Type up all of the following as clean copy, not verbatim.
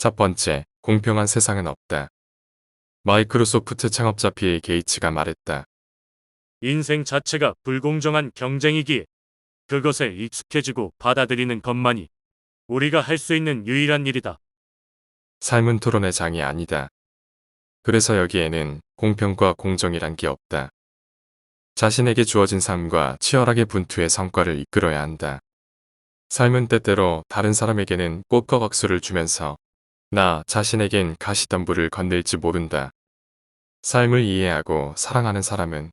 첫 번째, 공평한 세상은 없다. 마이크로소프트 창업자 빌 게이츠가 말했다. 인생 자체가 불공정한 경쟁이기에 그것에 익숙해지고 받아들이는 것만이 우리가 할 수 있는 유일한 일이다. 삶은 토론의 장이 아니다. 그래서 여기에는 공평과 공정이란 게 없다. 자신에게 주어진 삶과 치열하게 분투해 성과를 이끌어야 한다. 삶은 때때로 다른 사람에게는 꽃과 박수를 주면서 나 자신에겐 가시덤불을 건넬지 모른다. 삶을 이해하고 사랑하는 사람은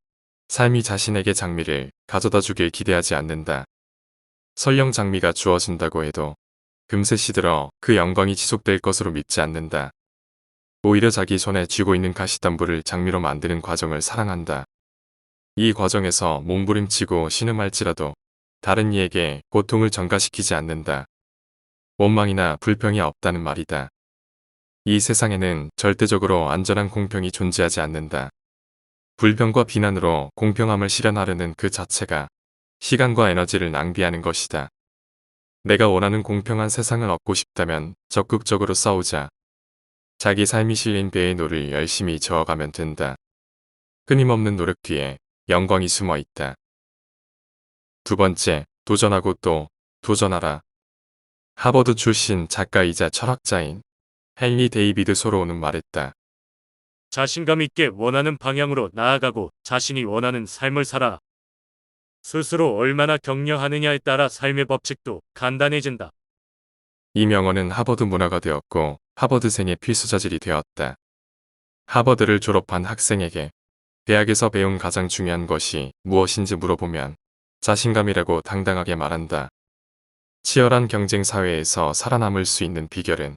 삶이 자신에게 장미를 가져다 주길 기대하지 않는다. 설령 장미가 주어진다고 해도 금세 시들어 그 영광이 지속될 것으로 믿지 않는다. 오히려 자기 손에 쥐고 있는 가시덤불을 장미로 만드는 과정을 사랑한다. 이 과정에서 몸부림치고 신음할지라도 다른 이에게 고통을 전가시키지 않는다. 원망이나 불평이 없다는 말이다. 이 세상에는 절대적으로 안전한 공평이 존재하지 않는다. 불평과 비난으로 공평함을 실현하려는 그 자체가 시간과 에너지를 낭비하는 것이다. 내가 원하는 공평한 세상을 얻고 싶다면 적극적으로 싸우자. 자기 삶이 실린 배의 노를 열심히 저어가면 된다. 끊임없는 노력 뒤에 영광이 숨어 있다. 두 번째, 도전하고 또 도전하라. 하버드 출신 작가이자 철학자인 헨리 데이비드 소로우는 말했다. 자신감 있게 원하는 방향으로 나아가고 자신이 원하는 삶을 살아. 스스로 얼마나 격려하느냐에 따라 삶의 법칙도 간단해진다. 이 명언은 하버드 문화가 되었고 하버드생의 필수자질이 되었다. 하버드를 졸업한 학생에게 대학에서 배운 가장 중요한 것이 무엇인지 물어보면 자신감이라고 당당하게 말한다. 치열한 경쟁 사회에서 살아남을 수 있는 비결은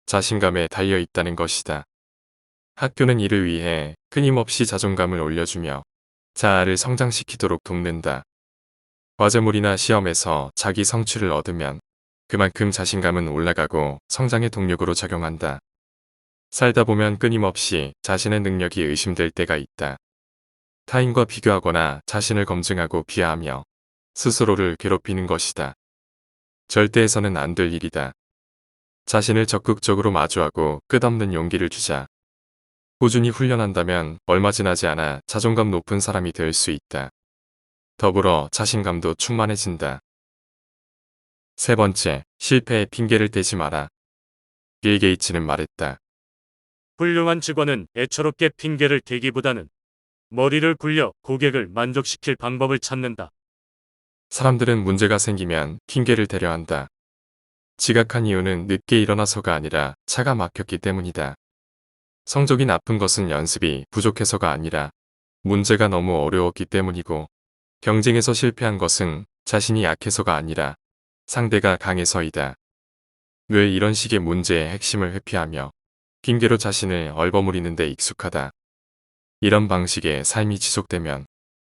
자신감에 달려 있다는 것이다. 학교는 이를 위해 끊임없이 자존감을 올려주며 자아를 성장시키도록 돕는다. 과제물이나 시험에서 자기 성취를 얻으면 그만큼 자신감은 올라가고 성장의 동력으로 작용한다. 살다 보면 끊임없이 자신의 능력이 의심될 때가 있다. 타인과 비교하거나 자신을 검증하고 비하하며 스스로를 괴롭히는 것이다. 절대 해서는 안 될 일이다. 자신을 적극적으로 마주하고 끝없는 용기를 주자. 꾸준히 훈련한다면 얼마 지나지 않아 자존감 높은 사람이 될 수 있다. 더불어 자신감도 충만해진다. 세 번째, 실패에 핑계를 대지 마라. 빌 게이츠는 말했다. 훌륭한 직원은 애처롭게 핑계를 대기보다는 머리를 굴려 고객을 만족시킬 방법을 찾는다. 사람들은 문제가 생기면 핑계를 대려 한다. 지각한 이유는 늦게 일어나서가 아니라 차가 막혔기 때문이다. 성적이 나쁜 것은 연습이 부족해서가 아니라 문제가 너무 어려웠기 때문이고, 경쟁에서 실패한 것은 자신이 약해서가 아니라 상대가 강해서이다. 늘 이런 식의 문제의 핵심을 회피하며 핑계로 자신을 얼버무리는 데 익숙하다. 이런 방식의 삶이 지속되면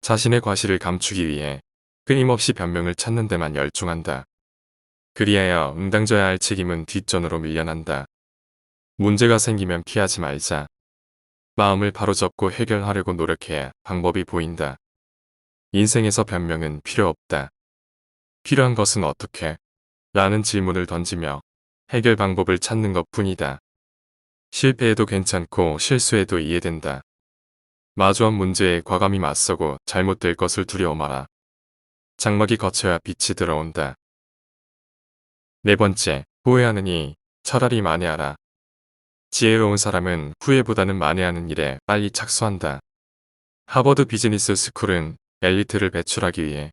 자신의 과실을 감추기 위해 끊임없이 변명을 찾는 데만 열중한다. 그리하여 응당져야 할 책임은 뒷전으로 밀려난다. 문제가 생기면 피하지 말자. 마음을 바로잡고 해결하려고 노력해야 방법이 보인다. 인생에서 변명은 필요 없다. 필요한 것은 어떻게? 라는 질문을 던지며 해결 방법을 찾는 것 뿐이다. 실패해도 괜찮고 실수해도 이해된다. 마주한 문제에 과감히 맞서고 잘못될 것을 두려워 마라. 장막이 걷혀야 빛이 들어온다. 네 번째, 후회하느니 차라리 만회하라. 지혜로운 사람은 후회보다는 만회하는 일에 빨리 착수한다. 하버드 비즈니스 스쿨은 엘리트를 배출하기 위해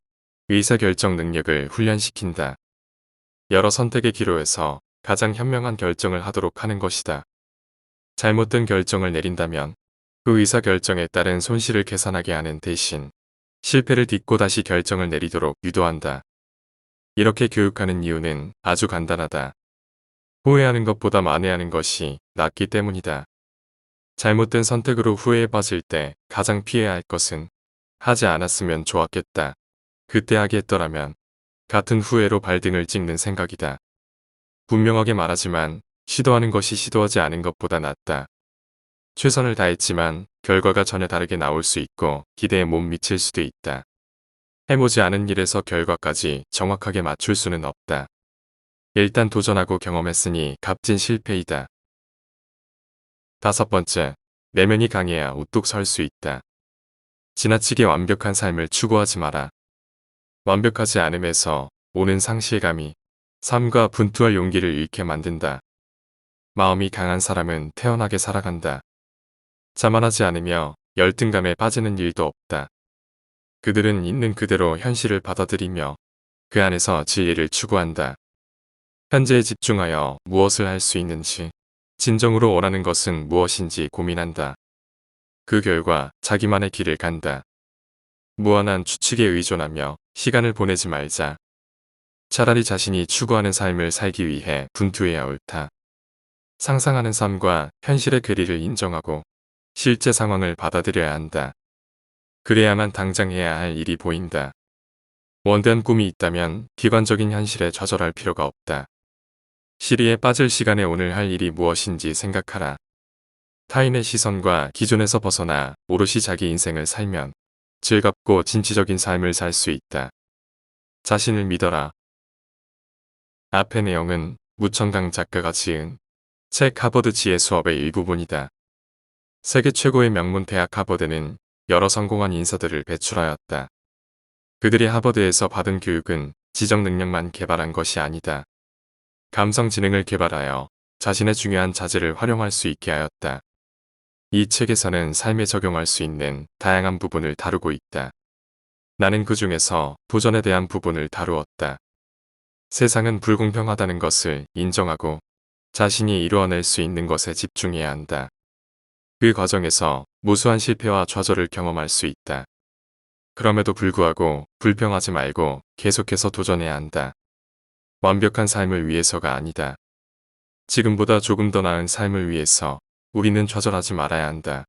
의사결정 능력을 훈련시킨다. 여러 선택의 기로에서 가장 현명한 결정을 하도록 하는 것이다. 잘못된 결정을 내린다면 그 의사결정에 따른 손실을 계산하게 하는 대신 실패를 딛고 다시 결정을 내리도록 유도한다. 이렇게 교육하는 이유는 아주 간단하다. 후회하는 것보다 만회하는 것이 낫기 때문이다. 잘못된 선택으로 후회에 빠질 때 가장 피해야 할 것은 하지 않았으면 좋았겠다. 그때 하겠더라면 같은 후회로 발등을 찍는 생각이다. 분명하게 말하지만 시도하는 것이 시도하지 않은 것보다 낫다. 최선을 다했지만 결과가 전혀 다르게 나올 수 있고 기대에 못 미칠 수도 있다. 해보지 않은 일에서 결과까지 정확하게 맞출 수는 없다. 일단 도전하고 경험했으니 값진 실패이다. 5번째, 내면이 강해야 우뚝 설 수 있다. 지나치게 완벽한 삶을 추구하지 마라. 완벽하지 않음에서 오는 상실감이 삶과 분투할 용기를 잃게 만든다. 마음이 강한 사람은 태연하게 살아간다. 자만하지 않으며 열등감에 빠지는 일도 없다. 그들은 있는 그대로 현실을 받아들이며 그 안에서 진리를 추구한다. 현재에 집중하여 무엇을 할 수 있는지, 진정으로 원하는 것은 무엇인지 고민한다. 그 결과 자기만의 길을 간다. 무한한 추측에 의존하며 시간을 보내지 말자. 차라리 자신이 추구하는 삶을 살기 위해 분투해야 옳다. 상상하는 삶과 현실의 괴리를 인정하고 실제 상황을 받아들여야 한다. 그래야만 당장 해야 할 일이 보인다. 원대한 꿈이 있다면 비관적인 현실에 좌절할 필요가 없다. 시리에 빠질 시간에 오늘 할 일이 무엇인지 생각하라. 타인의 시선과 기준에서 벗어나 오롯이 자기 인생을 살면 즐겁고 진취적인 삶을 살 수 있다. 자신을 믿어라. 앞의 내용은 무청강 작가가 지은 책 하버드 지혜 수업의 일부분이다. 세계 최고의 명문 대학 하버드는 여러 성공한 인사들을 배출하였다. 그들이 하버드에서 받은 교육은 지적 능력만 개발한 것이 아니다. 감성 지능을 개발하여 자신의 중요한 자질을 활용할 수 있게 하였다. 이 책에서는 삶에 적용할 수 있는 다양한 부분을 다루고 있다. 나는 그 중에서 도전에 대한 부분을 다루었다. 세상은 불공평하다는 것을 인정하고 자신이 이루어낼 수 있는 것에 집중해야 한다. 그 과정에서 무수한 실패와 좌절을 경험할 수 있다. 그럼에도 불구하고 불평하지 말고 계속해서 도전해야 한다. 완벽한 삶을 위해서가 아니다. 지금보다 조금 더 나은 삶을 위해서 우리는 좌절하지 말아야 한다.